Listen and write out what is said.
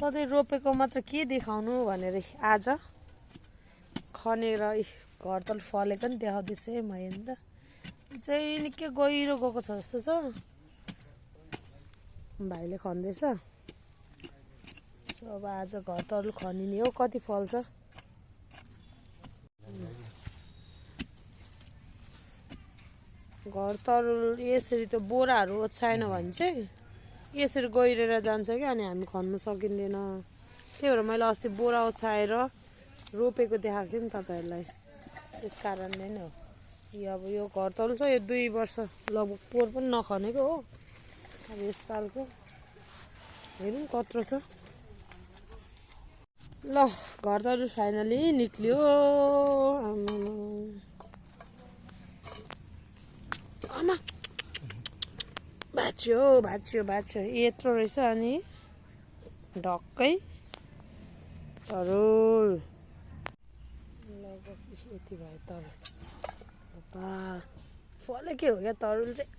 सधैँ रोपेको मात्र के देखाउनु भनेर आज खनेर घरतल फलेको नि देखाउँदैछ है मैले त चाहिँ निकै गहिरो गएको छ जस्तो छ भाइले खन्दैछ अब आज घरतल खनिने हो कति फल्छ घरतल यसरी त बोराहरू ओछ्याएन भने चाहिँ यसरी गहिरेर जान्छ कि अनि हामी खन्नु सकिँदैन त्यही भएर मैले अस्ति बोरा ओछ्याएर रोपेको देखाएको थिएँ नि तपाईँहरूलाई त्यस कारणले नै हो अब यो घरतल छ यो 2 वर्ष लगभग पोहोर पनि नखनेको हो अब यसपालको हेरौँ कत्रो छ ल घरतल फाइनली निक्ल्यो आमा भाँच्यो भाँच्यो भाँच्यो यत्रो रहेछ अनि ढक्कै तरुल यति भयो तरुल फलेकै हो क्या तरुल चाहिँ